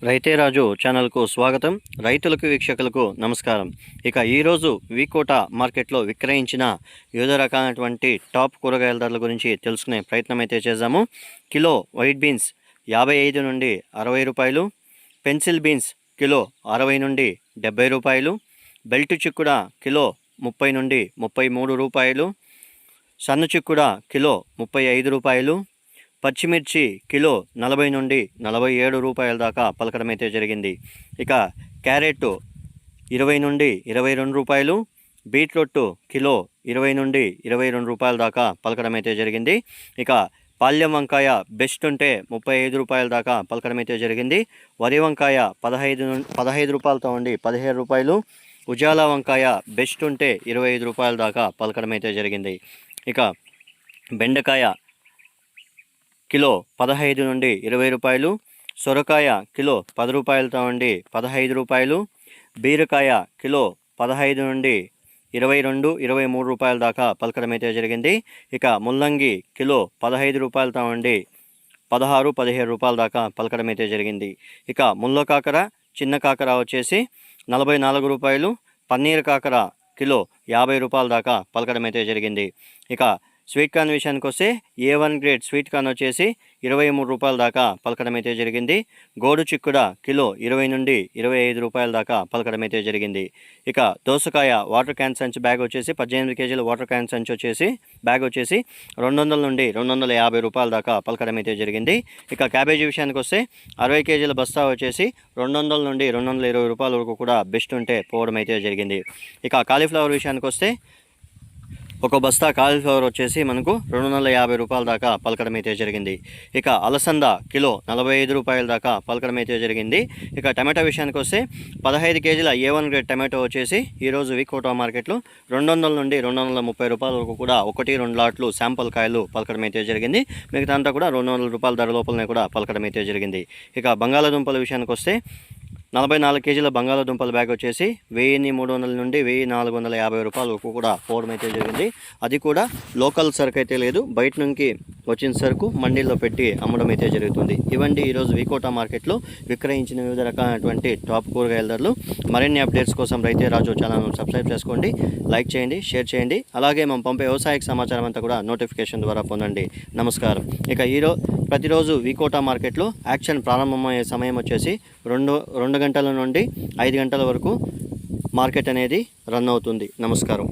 రైతే రాజు ఛానల్కు స్వాగతం. రైతులకు వీక్షకులకు నమస్కారం. ఇక ఈరోజు వీకోట మార్కెట్లో విక్రయించిన వివిధ రకాలైనటువంటి టాప్ కూరగాయల ధరల గురించి తెలుసుకునే ప్రయత్నం అయితే చేద్దాము. కిలో వైట్ బీన్స్ 55 నుండి 60 రూపాయలు, పెన్సిల్ బీన్స్ కిలో 60 నుండి 70 రూపాయలు, బెల్ట్ చిక్కుడ కిలో 30 నుండి 33 రూపాయలు, సన్న చిక్కుడ కిలో 35 రూపాయలు, పచ్చిమిర్చి కిలో 40 నుండి 47 రూపాయల దాకా పలకడం అయితే జరిగింది. ఇక క్యారెట్ 20 నుండి 22 రూపాయలు, బీట్రూట్ కిలో 20 నుండి 22 రూపాయల దాకా పలకడం అయితే జరిగింది. ఇక పాల్యం వంకాయ బెస్ట్ ఉంటే 35 రూపాయల దాకా పలకడం అయితే జరిగింది. వరి వంకాయ 15 రూపాయలతో ఉండి 17 రూపాయలు, ఉజాలా వంకాయ బెస్ట్ ఉంటే 25 రూపాయల దాకా పలకడం అయితే జరిగింది. ఇక బెండకాయ కిలో 15 నుండి 20 రూపాయలు, సొరకాయ కిలో 10 రూపాయలతో ఉండి 15 రూపాయలు, బీరకాయ కిలో 15 నుండి 22, 23 రూపాయల దాకా పలకడం అయితే జరిగింది. ఇక ముల్లంగి కిలో 15 రూపాయలతో ఉండి 16, 17 రూపాయల దాకా పలకడం అయితే జరిగింది. ఇక ముళ్ళ కాకర చిన్న కాకర వచ్చేసి 44 రూపాయలు, పన్నీర్ కాకర కిలో 50 రూపాయల దాకా పలకడం అయితే జరిగింది. ఇక స్వీట్ కార్న్ విషయానికి వస్తే A1 గ్రేడ్ స్వీట్ కార్న్ వచ్చేసి 23 రూపాయల దాకా పలకడం అయితే జరిగింది. గోడు చిక్కుడ కిలో 20 నుండి 25 రూపాయల దాకా పలకడం అయితే జరిగింది. ఇక దోసకాయ వాటర్ క్యాన్ సంచి బ్యాగ్ వచ్చేసి 18 కేజీల వాటర్ క్యాన్ సంచి వచ్చేసి బ్యాగ్ వచ్చేసి 200 నుండి 250 రూపాయల దాకా పలకడం అయితే జరిగింది. ఇక క్యాబేజీ విషయానికి వస్తే 60 కేజీల బస్తా వచ్చేసి 200 నుండి 220 రూపాయల వరకు కూడా బెస్ట్ ఉంటే పోవడం అయితే జరిగింది. ఇక కాలీఫ్లవర్ విషయానికి వస్తే ఒక బస్తా కాలీఫ్లవర్ వచ్చేసి మనకు 250 రూపాయల దాకా పలకడం అయితే జరిగింది. ఇక అలసంద కిలో 45 రూపాయల దాకా పలకడం అయితే జరిగింది. ఇక టమాటో విషయానికి వస్తే 15 కేజీల A1 గ్రేడ్ టమాటో వచ్చేసి ఈరోజు వీకోట మార్కెట్లో 200 నుండి 230 రూపాయల వరకు కూడా 1-2 లాట్లు శాంపుల్ కాయలు పలకడం అయితే జరిగింది. మిగతా అంతా కూడా 200 రూపాయల ధర లోపలనే కూడా పలకడం అయితే జరిగింది. ఇక బంగాళాదుంపల విషయానికి వస్తే 44 కేజీల బంగాళాదుంపల బ్యాగ్ వచ్చేసి 1300 నుండి 1450 రూపాయల వరకు కూడా పోవడం అయితే జరిగింది. అది కూడా లోకల్ సరుకు అయితే లేదు, బయట నుంచి వచ్చిన సరుకు మండీల్లో పెట్టి అమ్మడం అయితే జరుగుతుంది. ఇవండి ఈరోజు వీకోట మార్కెట్లో విక్రయించిన వివిధ రకాలైనటువంటి టాప్ కూరగాయల ధరలు. మరిన్ని అప్డేట్స్ కోసం రైతే రాజు ఛానల్ను సబ్స్క్రైబ్ చేసుకోండి, లైక్ చేయండి, షేర్ చేయండి. అలాగే మనం పంపే వ్యవసాయ సమాచారం అంతా కూడా నోటిఫికేషన్ ద్వారా పొందండి. నమస్కారం. ఇక ప్రతిరోజు వీకోట మార్కెట్లో యాక్షన్ ప్రారంభమయ్యే సమయం వచ్చేసి 2 గంటల నుండి 5 గంటల వరకు మార్కెట్ అనేది రన్ అవుతుంది. నమస్కారం.